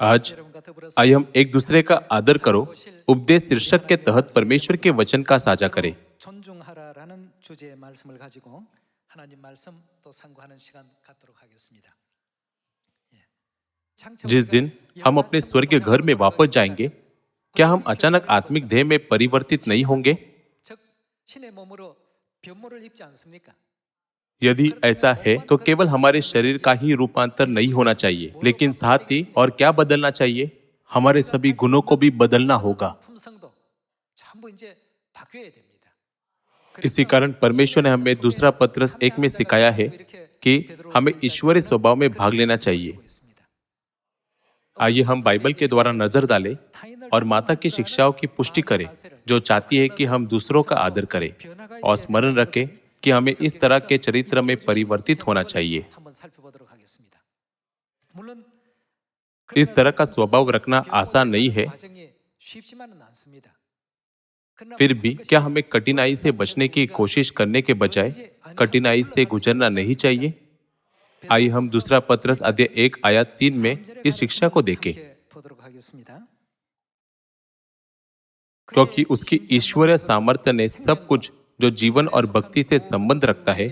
आज आइए हम एक दूसरे का आदर करो उपदेश शीर्षक के तहत परमेश्वर के वचन का साझा करें। 존중하라라는 주제의 말씀을 가지고 하나님 말씀 또 상고하는 시간 갖도록 하겠습니다. जिस दिन हम अपने स्वर्गीय घर में वापस जाएंगे, क्या हम अचानक आत्मिक देह में परिवर्तित नहीं होंगे? 즉 신의 몸으로 변모를 입지 않습니까? यदि ऐसा है तो केवल हमारे शरीर का ही रूपांतर नहीं होना चाहिए, लेकिन साथ ही और क्या बदलना चाहिए? हमारे सभी गुणों को भी बदलना होगा। 품성도 전부 이제 바뀌어야 됩니다. इसी कारण परमेश्वर ने हमें दूसरा पत्रस 1 में सिखाया है कि हमें ईश्वरीय स्वभाव में भाग लेना चाहिए। आइए हम बाइबल के द्वारा नजर डालें और माता की शिक्षाओं की पुष्टि करें, जो चाहती है कि हम दूसरों का आदर करें, और स्मरण रखें कि हमें इस तरह के चरित्र में परिवर्तित होना चाहिए। 한번 살펴보도록 하겠습니다. 물론 इस तरह का स्वभाव रखना आसान नहीं है, 과정이 쉽지만은 않습니다. 그러나 फिर भी क्या हमें कठिनाई से बचने की कोशिश करने के बजाय कठिनाई से गुजरना नहीं चाहिए? आइए हम दूसरा पत्रस अध्याय 1 आयत 3 में इस शिक्षा को देखें। 보도록 하겠습니다. क्योंकि उसकी ईश्वरीय सामर्थ्य ने सब कुछ जो जीवन और भक्ति से संबंध रखता है,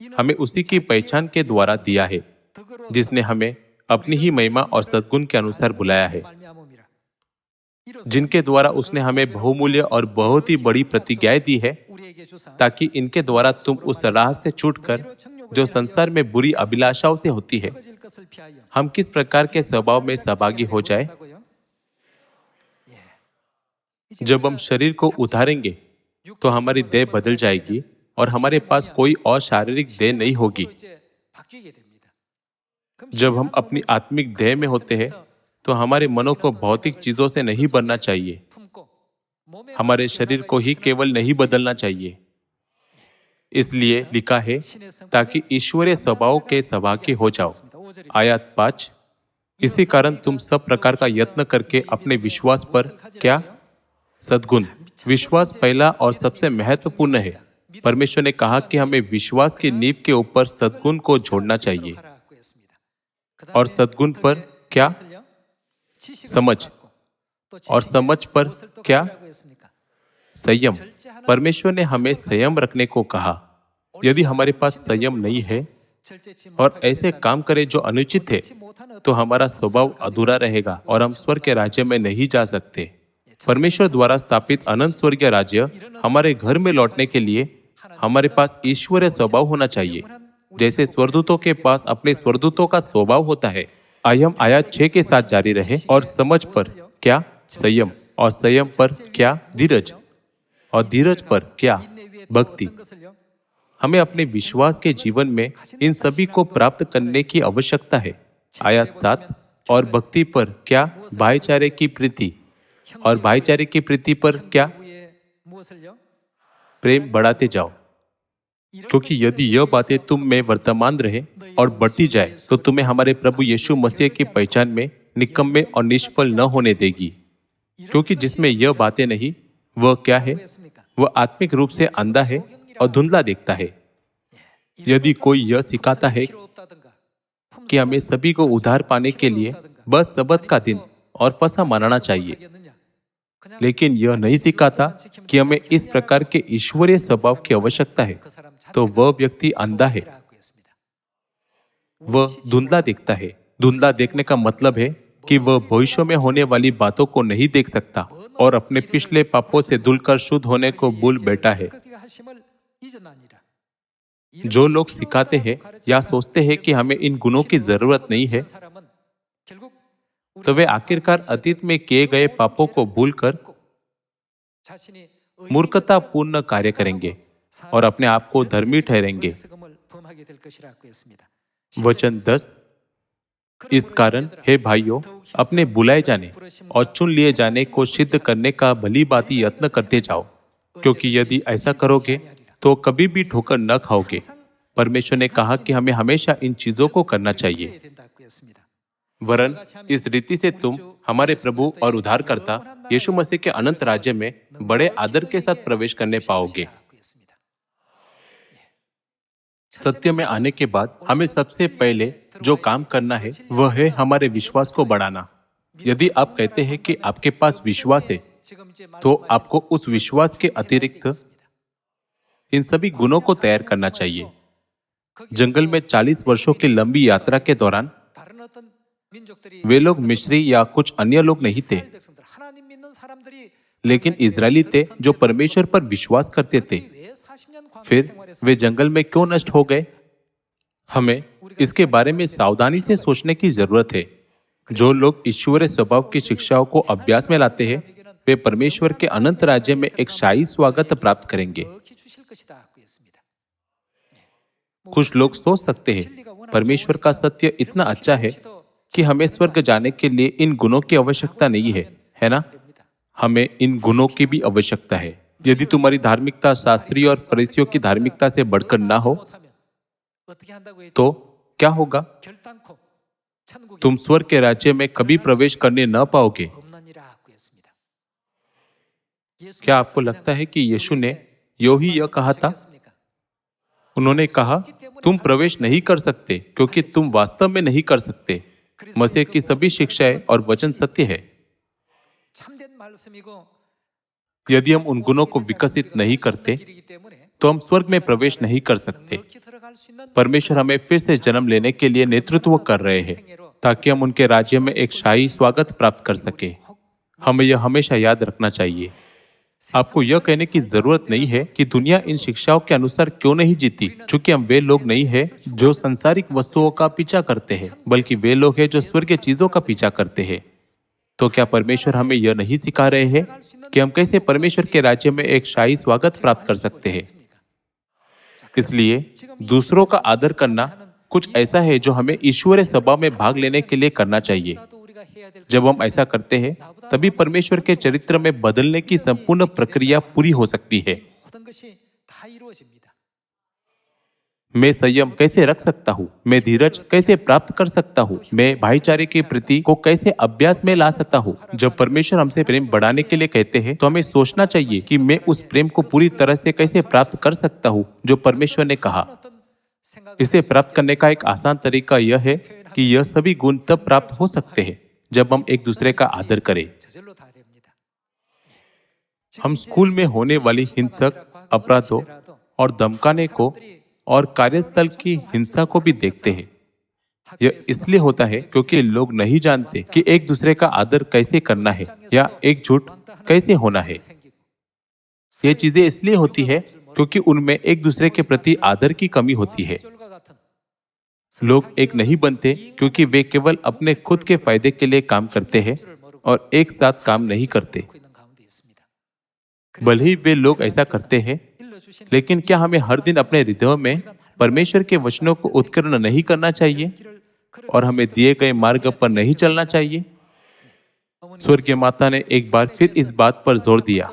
हमें उसी की पहचान के द्वारा दिया है, जिसने हमें अपनी ही महिमा और सद्गुण के अनुसार बुलाया है, जिनके द्वारा उसने हमें बहुमूल्य और बहुत ही बड़ी प्रतिज्ञाएं दी है, ताकि इनके द्वारा तुम उस राह से छूटकर जो संसार में बुरी अभिलाषाओं से होती है, हम किस प्रकार के स्वभाव में सहभागी हो जाए। जब हम शरीर को उतारेंगे तो हमारी देह बदल जाएगी और हमारे पास कोई और शारीरिक देह नहीं होगी। जब हम अपनी आत्मिक देह में होते हैं तो हमारे मनों को भौतिक चीजों से नहीं बनना चाहिए, हमारे शरीर को ही केवल नहीं बदलना चाहिए। इसलिए लिखा है, ताकि ईश्वरीय स्वभाव के सहभागी हो जाओ। आयत 5, इसी कारण तुम सब प्रकार का यत्न करके अपने विश्वास पर क्या? सद्गुण। विश्वास पहला और सबसे महत्वपूर्ण है। परमेश्वर ने कहा कि हमें विश्वास की नींव के ऊपर सद्गुण को जोड़ना चाहिए। और सद्गुण पर क्या? समझ। और समझ पर क्या? संयम। परमेश्वर ने हमें संयम रखने को कहा। यदि हमारे पास संयम नहीं है और ऐसे काम करें जो अनुचित है, तो हमारा स्वभाव अधूरा रहेगा और हम स्वर्ग के राज्य में नहीं जा सकते। परमेश्वर द्वारा स्थापित अनंत स्वर्गीय राज्य हमारे घर में लौटने के लिए हमारे पास ईश्वरीय स्वभाव होना चाहिए, जैसे स्वर्गदूतों के पास अपने स्वर्गदूतों का स्वभाव होता है। आइए हम आयत 6 के साथ जारी रहे। और समझ पर क्या? संयम। और संयम पर क्या? धीरज। और धीरज पर क्या? भक्ति। हमें अपने विश्वास के जीवन में इन सभी को प्राप्त करने की आवश्यकता है। आयत 7, और भक्ति पर क्या? भाईचारे की प्रीति। और भाईचारे की प्रीति पर क्या? प्रेम बढ़ाते जाओ, क्योंकि यदि यह बातें तुम में वर्तमान रहे और बढ़ती जाए तो तुम्हें हमारे प्रभु यीशु मसीह की पहचान में निकम्मे और निष्फल न होने देगी। क्योंकि जिसमें यह बातें नहीं, वह क्या है? वह आत्मिक रूप से अंधा है और धुंधला देखता है। यदि कोई यह सिखाता है कि हमें सभी को उद्धार पाने के लिए बस सबत का दिन और फसह मनाना चाहिए, लेकिन यह नहीं सिखाता कि हमें इस प्रकार के ईश्वरीय स्वभाव की आवश्यकता है, तो वह व्यक्ति अंधा है, वह धुंधला देखता है। धुंधला देखने का मतलब है कि वह भविष्य में होने वाली बातों को नहीं देख सकता और अपने पिछले पापों से धुलकर शुद्ध होने को भूल बैठा है। जो लोग सिखाते हैं या सोचते हैं कि हमें इन गुणों की जरूरत नहीं है, तो वे आखिरकार अतीत में किए गए पापों को भूलकर मूर्खतापूर्ण कार्य करेंगे और अपने आप को धर्मी ठहरेंगे। वचन 10, इस कारण हे भाइयों, अपने बुलाए जाने और चुन लिए जाने को सिद्ध करने का भली भांति यत्न करते जाओ, क्योंकि यदि ऐसा करोगे तो कभी भी ठोकर न खाओगे। परमेश्वर ने कहा कि हमें हमेशा इन चीजों को करना चाहिए, वरन इस रीति से तुम हमारे प्रभु और उद्धारकर्ता यीशु मसीह के अनंत राज्य में बड़े आदर के साथ प्रवेश करने पाओगे। सत्य में आने के बाद हमें सबसे पहले जो काम करना है वह है हमारे विश्वास को बढ़ाना। यदि आप कहते हैं कि आपके पास विश्वास है, तो आपको उस विश्वास के अतिरिक्त इन सभी गुणों को तैयार करना चाहिए। जंगल में 40 वर्षों की लंबी यात्रा के दौरान वे लोग मिस्री या कुछ अन्य लोग नहीं थे, लेकिन इजरायली थे जो परमेश्वर पर विश्वास करते थे। फिर वे जंगल में क्यों नष्ट हो गए? हमें इसके बारे में सावधानी से सोचने की जरूरत है। जो लोग ईश्वरीय स्वभाव की शिक्षाओं को अभ्यास में लाते हैं, वे परमेश्वर के अनंत राज्य में एक शाही स्वागत प्राप्त करेंगे। कुछ लोग सोच सकते हैं, परमेश्वर का सत्य इतना अच्छा है कि हमें स्वर्ग जाने के लिए इन गुणों की आवश्यकता नहीं है ना? हमें इन गुणों की भी आवश्यकता है। यदि तुम्हारी धार्मिकता शास्त्रियों और फरीसियों की धार्मिकता से बढ़कर ना हो, तो क्या होगा? तुम स्वर्ग के राज्य में कभी प्रवेश करने न पाओगे। क्या आपको लगता है कि यीशु ने यह कहा था? उन्होंने कहा, तुम प्रवेश नहीं कर सकते क्योंकि तुम वास्तव में नहीं कर सकते। मसीह की सभी शिक्षाएं और वचन सत्य है। यदि हम उन गुणों को विकसित नहीं करते, तो हम स्वर्ग में प्रवेश नहीं कर सकते। परमेश्वर हमें फिर से जन्म लेने के लिए नेतृत्व कर रहे हैं, ताकि हम उनके राज्य में एक शाही स्वागत प्राप्त कर सके। हमें यह हमेशा याद रखना चाहिए। आपको यह कहने की जरूरत नहीं है कि दुनिया इन शिक्षाओं के अनुसार क्यों नहीं जीती, क्योंकि हम वे लोग नहीं हैं जो संसारिक वस्तुओं का पीछा करते हैं, बल्कि वे लोग हैं जो स्वर्गीय चीजों का पीछा करते हैं। तो क्या परमेश्वर हमें यह नहीं सिखा रहे हैं कि हम कैसे परमेश्वर के राज्य में एक शाही स्वागत प्राप्त कर सकते हैं? इसलिए दूसरों का आदर करना कुछ ऐसा है जो हमें ईश्वरीय सभा में भाग लेने के लिए करना चाहिए। जब हम ऐसा करते हैं, तभी परमेश्वर के चरित्र में बदलने की संपूर्ण प्रक्रिया पूरी हो सकती है। मैं संयम कैसे रख सकता हूँ? मैं धीरज कैसे प्राप्त कर सकता हूँ? मैं भाईचारे की प्रीति को कैसे अभ्यास में ला सकता हूँ? जब परमेश्वर हमसे प्रेम बढ़ाने के लिए कहते हैं, तो हमें सोचना चाहिए कि मैं उस प्रेम को पूरी तरह से कैसे प्राप्त कर सकता हूँ जो परमेश्वर ने कहा। इसे प्राप्त करने का एक आसान तरीका यह है कि यह सभी गुण तब प्राप्त हो सकते हैं जब हम एक दूसरे का आदर करें। हम स्कूल में होने वाली हिंसक अपराधों और धमकाने को और कार्यस्थल की हिंसा को भी देखते हैं। यह इसलिए होता है क्योंकि लोग नहीं जानते कि एक दूसरे का आदर कैसे करना है या एकजुट कैसे होना है। ये चीजें इसलिए होती है क्योंकि उनमें एक दूसरे के प्रति आदर की कमी होती है। लोग एक नहीं बनते क्योंकि वे केवल अपने खुद के फायदे के लिए काम करते हैं और एक साथ काम नहीं करते। भले ही वे लोग ऐसा करते हैं, लेकिन क्या हमें हर दिन अपने हृदयों में परमेश्वर के वचनों को उत्कीर्ण नहीं करना चाहिए और हमें दिए गए मार्ग पर नहीं चलना चाहिए? स्वर्गीय माता ने एक बार फिर इस बात पर जोर दिया,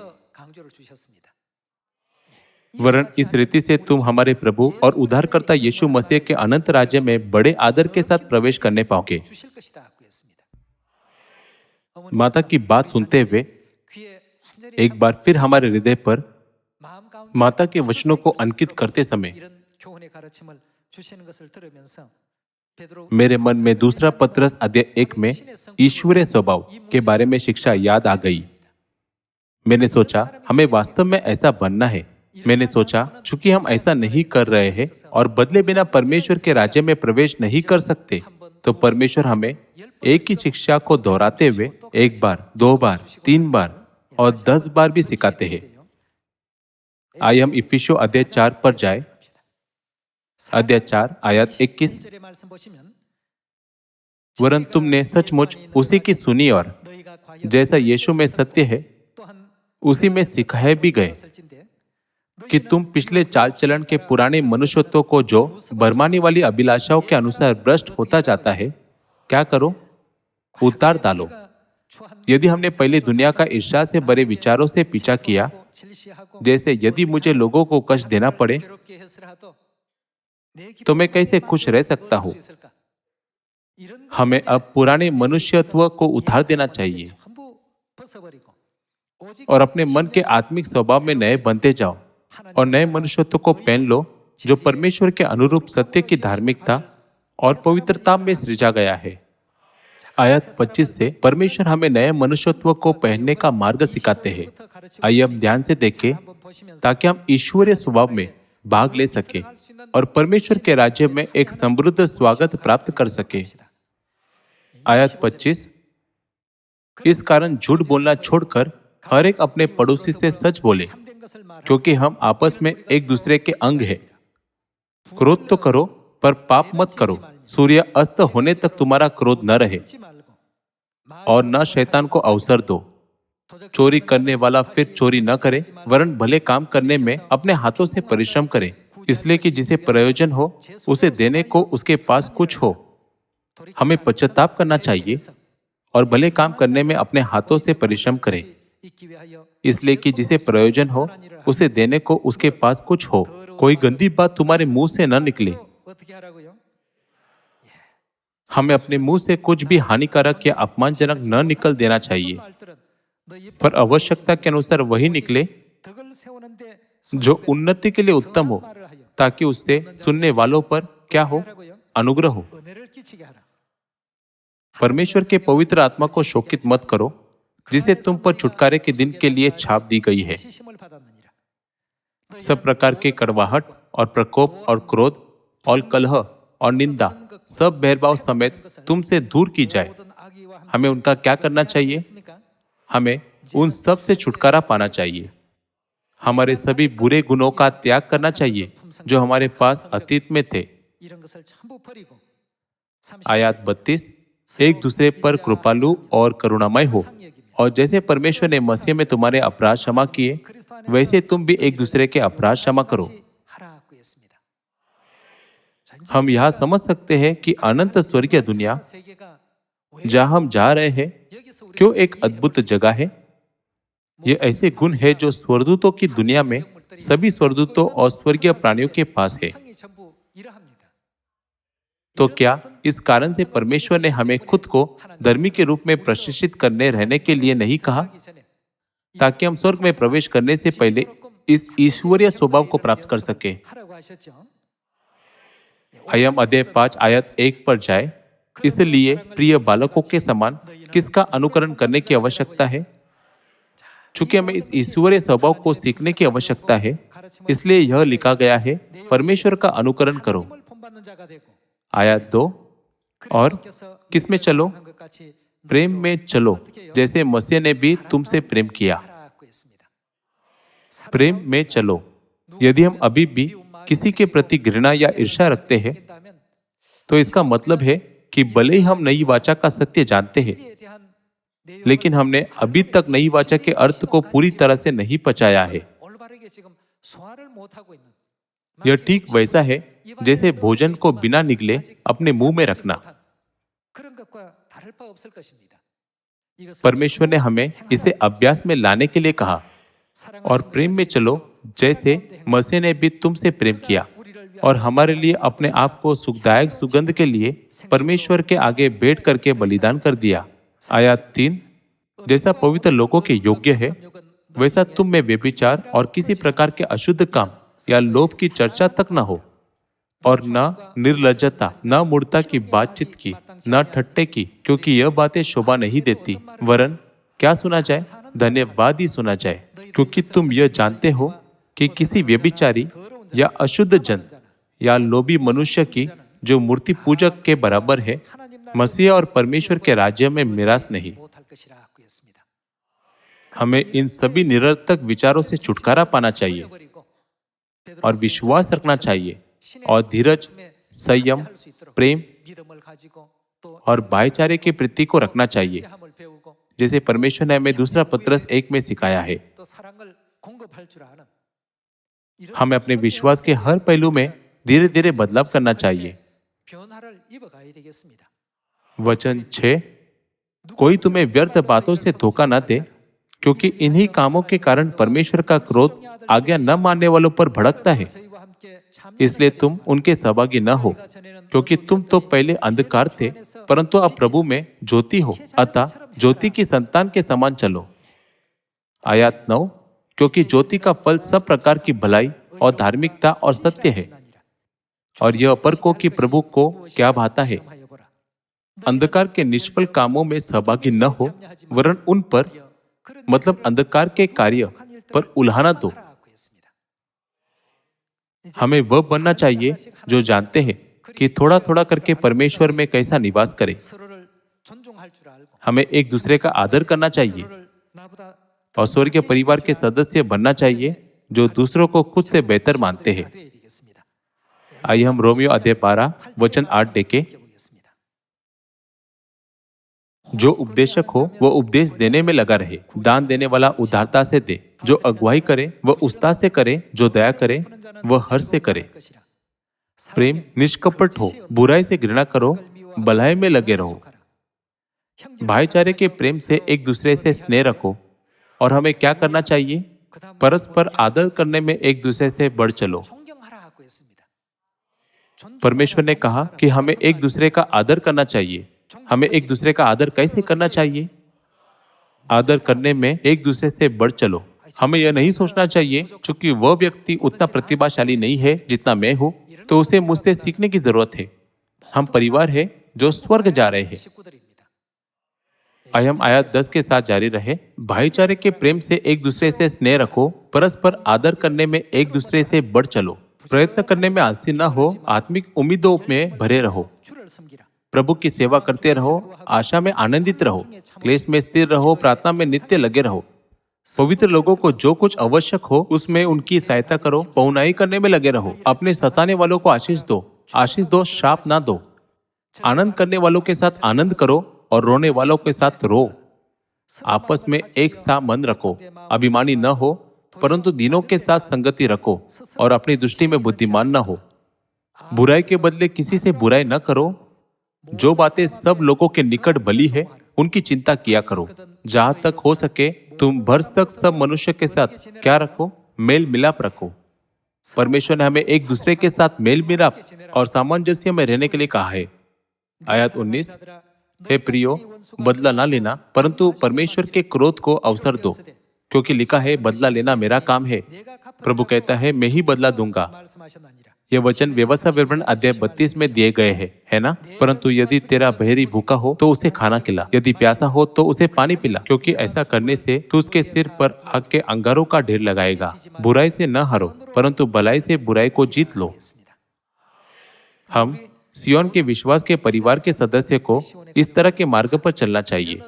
वरन इस रीति से तुम हमारे प्रभु और उद्धारकर्ता यीशु मसीह के अनंत राज्य में बड़े आदर के साथ प्रवेश करने पाओगे। माता की बात सुनते हुए एक बार फिर हमारे हृदय पर माता के वचनों को अंकित करते समय मेरे मन में दूसरा पत्रस अध्याय 1 में ईश्वरीय स्वभाव के बारे में शिक्षा याद आ गई। मैंने सोचा हमें वास्तव में ऐसा बनना है। मैंने सोचा चूंकि हम ऐसा नहीं कर रहे हैं और बदले बिना परमेश्वर के राज्य में प्रवेश नहीं कर सकते, तो परमेश्वर हमें एक ही शिक्षा को दोहराते हुए 1 बार, 2 बार, 3 बार और 10 बार भी सिखाते हैं। आइए हम इफिसियों अध्याय 4 पर जाए। अध्याय 4 आयत 21। वरन तुमने सचमुच उसी की सुनी और जैसा यीशु में सत्य है उसी में सिखाए भी गए कि तुम पिछले चाल चलन के पुराने मनुष्यत्व को जो बरमाने वाली अभिलाषाओं के अनुसार भ्रष्ट होता जाता है, क्या करो? उतार डालो। यदि हमने पहले दुनिया का ईर्ष्या से भरे विचारों से पीछा किया, जैसे यदि मुझे लोगों को कष्ट देना पड़े तो मैं कैसे खुश रह सकता हूँ? हमें अब पुराने मनुष्यत्व को उतार देना चाहिए और अपने मन के आत्मिक स्वभाव में नए बनते जाओ और नए मनुष्यत्व को पहन लो, जो परमेश्वर के अनुरूप सत्य की धार्मिकता और पवित्रता में सृजा गया है। आयत 25 से परमेश्वर हमें नए मनुष्यत्व को पहनने का मार्ग सिखाते हैं। आइए हम ध्यान से देखें ताकि हम ईश्वरीय स्वभाव में भाग ले सके और परमेश्वर के राज्य में एक समृद्ध स्वागत प्राप्त कर सके। आयत 25, इस कारण झूठ बोलना छोड़कर हर एक अपने पड़ोसी से सच बोले, क्योंकि हम आपस में एक दूसरे के अंग हैं। क्रोध तो करो पर पाप मत करो। सूर्य अस्त होने तक तुम्हारा क्रोध न रहे और न शैतान को अवसर दो। चोरी करने वाला फिर चोरी न करे, वरन भले काम करने में अपने हाथों से परिश्रम करे, इसलिए कि जिसे प्रयोजन हो उसे देने को उसके पास कुछ हो। हमें पश्चाताप करना चाहिए और भले काम करने में अपने हाथों से परिश्रम करे, इसलिए कि जिसे प्रयोजन हो उसे देने को उसके पास कुछ हो। कोई गंदी बात तुम्हारे मुंह से न निकले। हमें अपने मुंह से कुछ भी हानिकारक या अपमानजनक न निकल देना चाहिए, पर आवश्यकता के अनुसार वही निकले जो उन्नति के लिए उत्तम हो, ताकि उससे सुनने वालों पर क्या हो? अनुग्रह हो। परमेश्वर के पवित्र आत्मा को शोकित मत करो, जिसे तुम पर छुटकारे के दिन के लिए छाप दी गई है। सब प्रकार के कड़वाहट और प्रकोप और क्रोध और कलह और निंदा सब भेदभाव समेत तुमसे दूर की जाए। हमें उनका क्या करना चाहिए? हमें उन सब से छुटकारा पाना चाहिए। हमारे सभी बुरे गुणों का त्याग करना चाहिए जो हमारे पास अतीत में थे। आयत 32, एक दूसरे पर कृपालु और करुणामय हो, और जैसे परमेश्वर ने मसीह में तुम्हारे अपराध क्षमा किए, वैसे तुम भी एक दूसरे के अपराध क्षमा करो। हम यहाँ समझ सकते हैं कि अनंत स्वर्गीय दुनिया जहाँ हम जा रहे हैं क्यों एक अद्भुत जगह है। ये ऐसे गुण है जो स्वर्गदूतों की दुनिया में सभी स्वर्गदूतों और स्वर्गीय प्राणियों के पास है। तो क्या इस कारण से परमेश्वर ने हमें खुद को धर्मी के रूप में प्रशिक्षित करने रहने के लिए नहीं कहा, ताकि हम स्वर्ग में प्रवेश करने से पहले इस ईश्वरीय स्वभाव को प्राप्त कर सके? आइए हम अध्याय 5 आयत 1 पर जाए। इसलिए प्रिय बालकों के समान किसका अनुकरण करने की आवश्यकता है? चूंकि हमें इस ईश्वरीय स्वभाव को सीखने की आवश्यकता है, इसलिए यह लिखा गया है, परमेश्वर का अनुकरण करो। आयत 2, और किसमें चलो? प्रेम में चलो, जैसे मसीह ने भी तुमसे प्रेम किया। प्रेम में चलो। यदि हम अभी भी किसी के प्रति घृणा या ईर्ष्या रखते हैं, तो इसका मतलब है कि भले ही हम नई वाचा का सत्य जानते हैं, लेकिन हमने अभी तक नई वाचा के अर्थ को पूरी तरह से नहीं पचाया है। यह ठीक वैसा है जैसे भोजन को बिना निगले अपने मुंह में रखना। परमेश्वर ने हमें इसे अभ्यास में लाने के लिए कहा, और प्रेम में चलो जैसे मसीह ने भी तुमसे प्रेम किया और हमारे लिए अपने आप को सुखदायक सुगंध के लिए परमेश्वर के आगे बैठ करके बलिदान कर दिया। आयत 3, जैसा पवित्र लोगों के योग्य है, वैसा तुम में व्यभिचार और किसी प्रकार के अशुद्ध काम या लोभ की चर्चा तक न हो, और न निर्लज्जता, न मूर्खता की बातचीत की, न ठट्टे की, क्योंकि यह बातें शोभा नहीं देती। वरन क्या सुना जाए? धन्यवाद ही सुना जाए, क्योंकि तुम यह जानते हो कि किसी व्यभिचारी या अशुद्ध जन या लोभी मनुष्य की जो मूर्ति पूजक के बराबर है, मसीह और परमेश्वर के राज्य में मिरास नहीं। हमें इन सभी निरर्थक विचारों से छुटकारा पाना चाहिए और विश्वास रखना चाहिए, और धीरज, संयम, प्रेम और भाईचारे के प्रति को रखना चाहिए, जैसे परमेश्वर ने हमें दूसरा पत्रस 1 में सिखाया है। हमें अपने विश्वास के हर पहलू में धीरे धीरे बदलाव करना चाहिए। वचन 6, कोई तुम्हें व्यर्थ बातों से धोखा न दे, क्योंकि इन्हीं कामों के कारण परमेश्वर का क्रोध आज्ञा न मानने वालों पर भड़कता है। इसलिए तुम उनके सहभागी न हो, क्योंकि तुम तो पहले अंधकार थे, परंतु अब प्रभु में ज्योति हो। अतः ज्योति की संतान के समान चलो। आयत 9, क्योंकि ज्योति का फल सब प्रकार की भलाई और धार्मिकता और सत्य है। और यह अपर को कि प्रभु को क्या भाता है। अंधकार के निष्फल कामों में सहभागी न हो, वरन उन पर मतलब अंधकार के कार्य पर उल्हाना दो। हमें वह बनना चाहिए जो जानते हैं कि थोड़ा थोड़ा करके परमेश्वर में कैसा निवास करे। हमें एक दूसरे का आदर करना चाहिए और स्वर्गीय परिवार के सदस्य बनना चाहिए जो दूसरों को खुद से बेहतर मानते हैं। आइए हम रोमियो अध्याय 12 वचन 8 देखें। जो उपदेशक हो वह उपदेश देने में लगा रहे, दान देने वाला उदारता से दे, जो अगुवाई करे वह उत्साह से करे, जो दया करे वह हर्ष से करे। प्रेम निष्कपट हो, बुराई से घृणा करो, भलाई में लगे रहो। भाईचारे के प्रेम से एक दूसरे से स्नेह रखो। और हमें क्या करना चाहिए? परस्पर आदर करने में एक दूसरे से बढ़ चलो। परमेश्वर ने कहा कि हमें एक दूसरे का आदर करना चाहिए। हमें एक दूसरे का आदर कैसे करना चाहिए? आदर करने में एक दूसरे से बढ़ चलो। हमें यह नहीं सोचना चाहिए क्योंकि वह व्यक्ति उतना प्रतिभाशाली नहीं है जितना मैं हूं, तो उसे मुझसे सीखने की जरूरत है। हम परिवार है जो स्वर्ग जा रहे हैं। आइए हम आयत 10 के साथ जारी रहे। भाईचारे के प्रेम से एक दूसरे से स्नेह रखो, परस्पर आदर करने में एक दूसरे से बढ़ चलो, प्रयत्न करने में आलसी न हो, आत्मिक उम्मीदों में भरे रहो, प्रभु की सेवा करते रहो, आशा में आनंदित रहो, क्लेश में स्थिर रहो, प्रार्थना में नित्य लगे रहो। पवित्र लोगों को जो कुछ आवश्यक हो उसमें उनकी सहायता करो, पहुनाई करने में लगे रहो। अपने सताने वालों को आशीष दो, श्राप ना दो। आनंद करने वालों के साथ आनंद करो और रोने वालों के साथ रो। आपस में एक सा मन रखो, अभिमानी न हो, परंतु दीनों के साथ संगति रखो और अपनी दृष्टि में बुद्धिमान न हो। बुराई के बदले किसी से बुराई न करो। जो बातें सब लोगों के निकट भली है उनकी चिंता किया करो। जहां तक हो सके तुम भरसक सब मनुष्य के साथ क्या रखो? मेल मिलाप रखो। परमेश्वर ने हमें एक दूसरे के साथ मेल मिलाप और सामंजस्य में रहने के लिए कहा है। आयत 19, हे प्रियो, बदला ना लेना, परंतु परमेश्वर के क्रोध को अवसर दो, क्योंकि लिखा है, बदला लेना मेरा काम है, प्रभु कहता है, मैं ही बदला दूंगा। यह वचन व्यवस्था विवरण अध्याय 32 में दिए गए हैं, है ना? परंतु यदि तेरा बहरी भूखा हो तो उसे खाना खिला, यदि प्यासा हो तो उसे पानी पिला, क्योंकि ऐसा करने से तू उसके सिर पर आग के अंगारों का ढेर लगाएगा। बुराई से न हारो, परंतु भलाई से बुराई को जीत लो। हम सियोन के विश्वास के परिवार के सदस्य को इस तरह के मार्ग पर चलना चाहिए।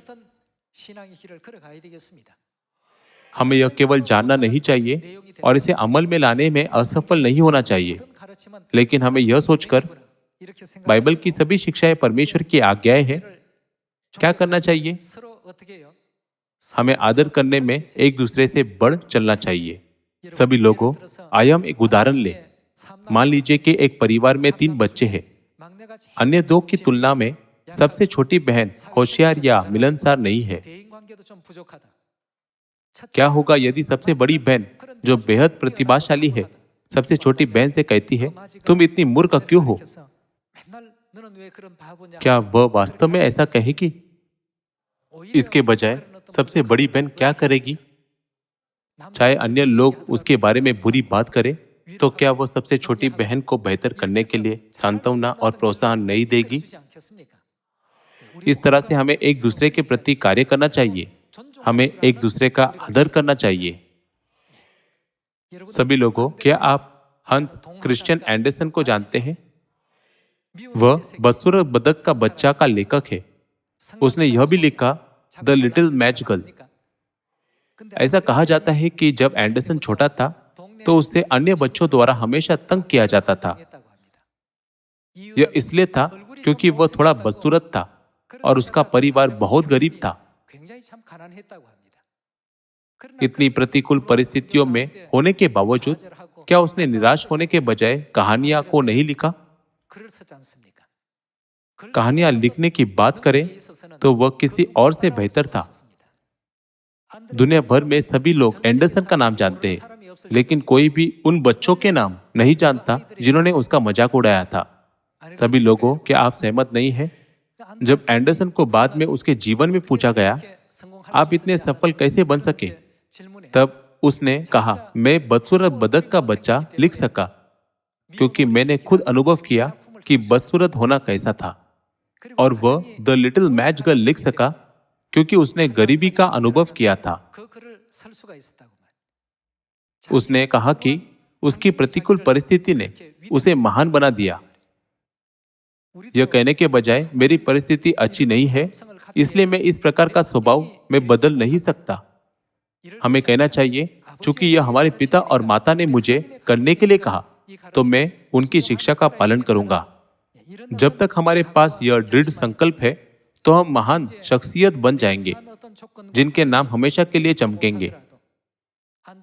हमें यह केवल जानना नहीं चाहिए और इसे अमल में लाने में असफल नहीं होना चाहिए, लेकिन हमें यह सोचकर बाइबल की सभी शिक्षाएं परमेश्वर की आज्ञाएं हैं, क्या करना चाहिए? हमें आदर करने में एक दूसरे से बढ़ चलना चाहिए। सभी लोगों, आइए हम एक उदाहरण लें। मान लीजिए कि एक परिवार में 3 बच्चे हैं। अन्य 2 की तुलना में सबसे छोटी बहन होशियार या मिलनसार नहीं है। क्या होगा यदि सबसे बड़ी बहन, जो बेहद प्रतिभाशाली है, सबसे छोटी बहन से कहती है, तुम इतनी मूर्ख क्यों हो? क्या वह वास्तव में ऐसा कहेगी? इसके बजाय सबसे बड़ी बहन क्या करेगी? चाहे अन्य लोग उसके बारे में बुरी बात करें, तो क्या वह सबसे छोटी बहन को बेहतर करने के लिए सांत्वना और प्रोत्साहन नहीं देगी? इस तरह से हमें एक दूसरे के प्रति कार्य करना चाहिए। हमें एक दूसरे का आदर करना चाहिए। सभी लोगों, क्या आप हंस क्रिश्चियन एंडरसन को जानते हैं? वह बदसूरत बदक का बच्चा का लेखक है। उसने यह भी लिखा, द लिटिल मैच गर्ल। ऐसा कहा जाता है कि जब एंडरसन छोटा था तो उसे अन्य बच्चों द्वारा हमेशा तंग किया जाता था। यह इसलिए था क्योंकि वह थोड़ा बदसूरत था और उसका परिवार बहुत गरीब था। इतनी प्रतिकूल परिस्थितियों में होने के बावजूद क्या उसने निराश होने के बजाय कहानियां को नहीं लिखा? कहानियां लिखने की बात करें तो वह किसी और से बेहतर था। दुनिया भर में सभी लोग एंडरसन का नाम जानते हैं, लेकिन कोई भी उन बच्चों के नाम नहीं जानता जिन्होंने उसका मजाक उड़ाया था। सभी लोगों, क्या आप सहमत नहीं हैं? जब एंडरसन को बाद में उसके जीवन में पूछा गया, आप इतने सफल कैसे बन सके, तब उसने कहा, मैं बदसूरत बदक का बच्चा लिख सका क्योंकि मैंने खुद अनुभव किया कि बदसूरत होना कैसा था। और वह द लिटिल मैच गर्ल लिख सका क्योंकि उसने गरीबी का अनुभव किया था। उसने कहा कि उसकी प्रतिकूल परिस्थिति ने उसे महान बना दिया। यह कहने के बजाय मेरी परिस्थिति अच्छी नहीं है, इसलिए मैं इस प्रकार का स्वभाव में बदल नहीं सकता। हमें कहना चाहिए, चूंकि यह हमारे पिता और माता ने मुझे करने के लिए कहा, तो मैं उनकी शिक्षा का पालन करूंगा। जब तक हमारे पास यह दृढ़ संकल्प है, तो हम महान शख्सियत बन जाएंगे, जिनके नाम हमेशा के लिए चमकेंगे।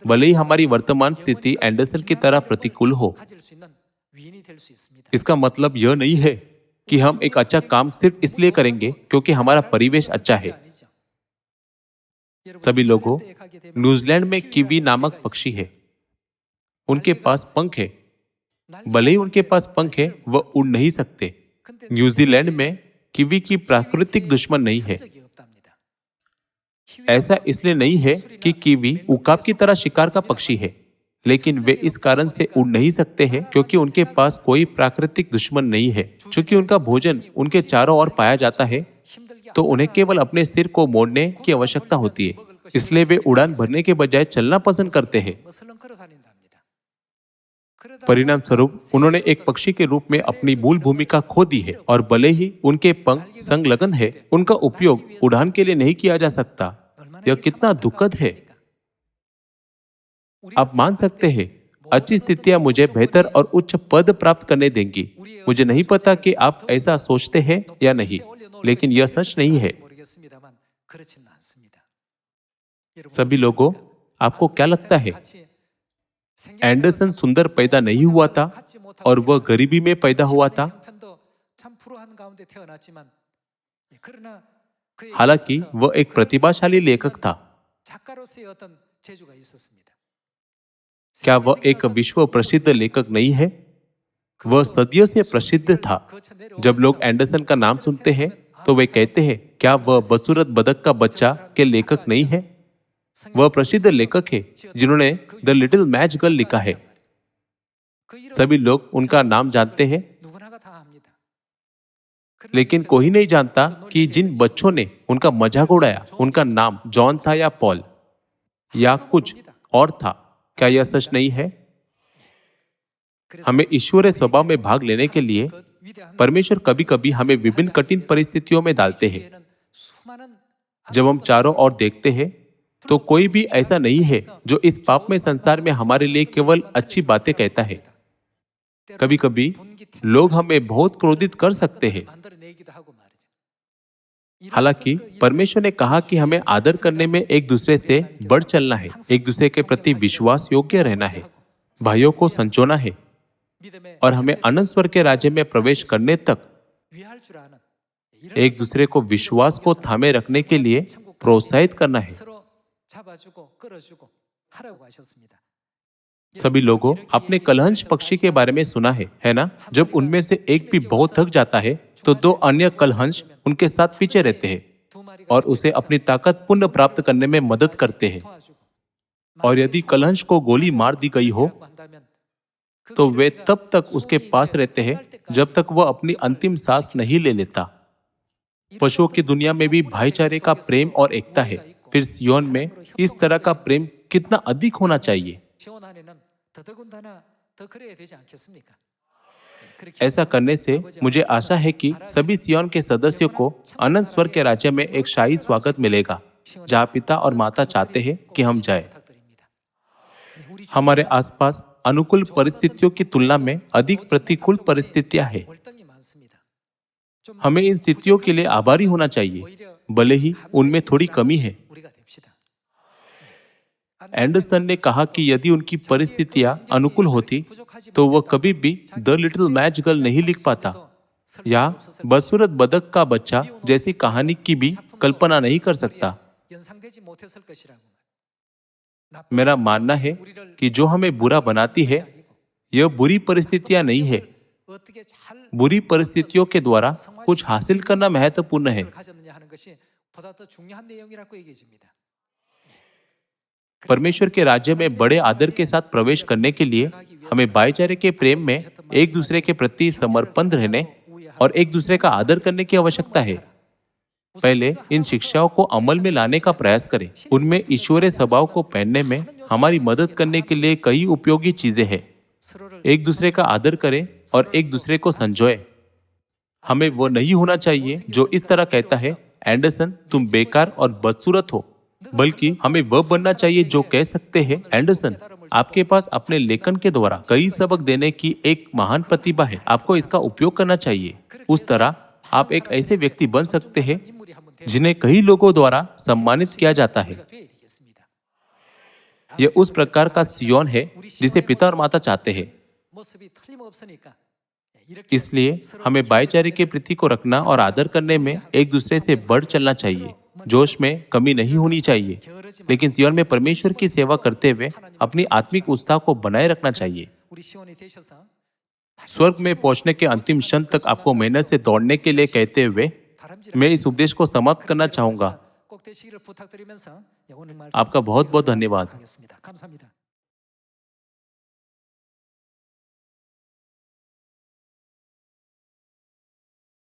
भले ही हमारी वर्तमान स्थिति एंडरसन की तरह प्रतिकूल हो। इसका मतलब यह नहीं है कि हम एक अच्छा काम सिर्फ इसलिए करेंगे क्योंकि हमारा परिवेश अच्छा है। सभी लोगों, न्यूजीलैंड में कीवी नामक पक्षी है। उनके पास पंख है। भले ही उनके पास पंख है, वह उड़ नहीं सकते। न्यूजीलैंड में कीवी की प्राकृतिक दुश्मन नहीं है। ऐसा इसलिए नहीं है कि कीवी उकाब की तरह शिकार का पक्षी है, लेकिन वे इस कारण से उड़ नहीं सकते हैं क्योंकि उनके पास कोई प्राकृतिक दुश्मन नहीं है। चूंकि उनका भोजन उनके चारों ओर पाया जाता है, तो उन्हें केवल अपने सिर को मोड़ने की आवश्यकता होती है। इसलिए वे उड़ान भरने के बजाय चलना पसंद करते हैं। परिणाम स्वरूप उन्होंने एक पक्षी के रूप में अपनी मूल भूमिका खो दी है, और भले ही उनके पंख संलग्न है, उनका उपयोग उड़ान के लिए नहीं किया जा सकता। यह कितना दुखद है। आप मान सकते हैं, अच्छी स्थितियां मुझे बेहतर और उच्च पद प्राप्त करने देंगी। मुझे नहीं पता कि आप ऐसा सोचते हैं या नहीं, लेकिन यह सच नहीं है। सभी लोगों, आपको क्या लगता है, एंडरसन सुंदर पैदा नहीं हुआ था और वह गरीबी में पैदा हुआ था? हालांकि वह एक प्रतिभाशाली लेखक था। क्या वह एक विश्व प्रसिद्ध लेखक नहीं है? वह सदियों से प्रसिद्ध था। जब लोग एंडरसन का नाम सुनते हैं, तो वे कहते हैं, क्या वह बदसूरत बदक का बच्चा के लेखक नहीं है? वह प्रसिद्ध लेखक है जिन्होंने द लिटिल मैच गर्ल लिखा है। सभी लोग उनका नाम जानते हैं, लेकिन कोई नहीं जानता कि जिन बच्चों ने उनका मजाक उड़ाया, उनका नाम जॉन था या पॉल या कुछ और था। क्या यह सच नहीं है? हमें ईश्वरीय स्वभाव में भाग लेने के लिए परमेश्वर कभी कभी हमें विभिन्न कठिन परिस्थितियों में डालते हैं। जब हम चारों ओर देखते हैं, तो कोई भी ऐसा नहीं है जो इस पापमय संसार में हमारे लिए केवल अच्छी बातें कहता है। कभी कभी लोग हमें बहुत क्रोधित कर सकते हैं। हालांकि परमेश्वर ने कहा कि हमें आदर करने में एक दूसरे से बढ़ चलना है, एक दूसरे के प्रति विश्वास योग्य रहना है, भाइयों को संजोना है, और हमें अनंत स्वर्ग के राज्य में प्रवेश करने तक एक दूसरे को विश्वास को थामे रखने के लिए प्रोत्साहित करना है। सभी लोगों, आपने कलहंस पक्षी के बारे में सुना है ना? जब उनमें से एक भी बहुत थक जाता है, तो दो अन्य कलहंस उनके साथ पीछे रहते हैं और उसे अपनी ताकत पुनः प्राप्त करने में मदद करते हैं। और यदि कलहंस को गोली मार दी गई हो, तो वे तब तक उसके पास रहते हैं जब तक वह अपनी अंतिम सांस नहीं ले लेता। पशुओं की दुनिया में भी भाईचारे का प्रेम और एकता है। फिर सियोन में इस तरह का प्रेम कितना अधिक होना चाहिए। ऐसा करने से मुझे आशा है कि सभी सियोन के सदस्यों को अनंत स्वर्ग के राज्य में एक शाही स्वागत मिलेगा, जहाँ पिता और माता चाहते हैं कि हम जाएं। हमारे आसपास अनुकूल परिस्थितियों की तुलना में अधिक प्रतिकूल परिस्थितियां हैं। हमें इन स्थितियों के लिए आभारी होना चाहिए, भले ही उनमें थोड़ी कमी है। एंडरसन ने कहा कि यदि उनकी परिस्थितियां अनुकूल होती, तो वह कभी भी द लिटिल मैच गर्ल नहीं लिख पाता या बदसूरत बदक का बच्चा जैसी कहानी की भी कल्पना नहीं कर सकता। मेरा मानना है कि जो हमें बुरा बनाती है, यह बुरी परिस्थितियां नहीं है। बुरी परिस्थितियों के द्वारा कुछ हासिल करना महत्वपूर्ण है। परमेश्वर के राज्य में बड़े आदर के साथ प्रवेश करने के लिए हमें भाईचारे के प्रेम में एक दूसरे के प्रति समर्पण रहने और एक दूसरे का आदर करने की आवश्यकता है। पहले इन शिक्षाओं को अमल में लाने का प्रयास करें। उनमें ईश्वरीय स्वभाव को पहनने में हमारी मदद करने के लिए कई उपयोगी चीजें हैं। एक दूसरे का आदर करें और एक दूसरे को संजोए। हमें वो नहीं होना चाहिए जो इस तरह कहता है, एंडरसन तुम बेकार और बदसूरत हो, बल्कि हमें वह बनना चाहिए जो कह सकते हैं, एंडरसन आपके पास अपने लेखन के द्वारा कई सबक देने की एक महान प्रतिभा है, आपको इसका उपयोग करना चाहिए। उस तरह आप एक ऐसे व्यक्ति बन सकते हैं जिन्हें कई लोगों द्वारा सम्मानित किया जाता है। यह उस प्रकार का सियोन है जिसे पिता और माता चाहते हैं। इसलिए हमें भाईचारे के प्रति को रखना और आदर करने में एक दूसरे से बढ़ चलना चाहिए। जोश में कमी नहीं होनी चाहिए, लेकिन जीवन में परमेश्वर की सेवा करते हुए अपनी आत्मिक उत्साह को बनाए रखना चाहिए। स्वर्ग में पहुंचने के अंतिम क्षण तक आपको मेहनत से दौड़ने के लिए कहते हुए मैं इस उपदेश को समाप्त करना चाहूंगा। आपका बहुत बहुत धन्यवाद।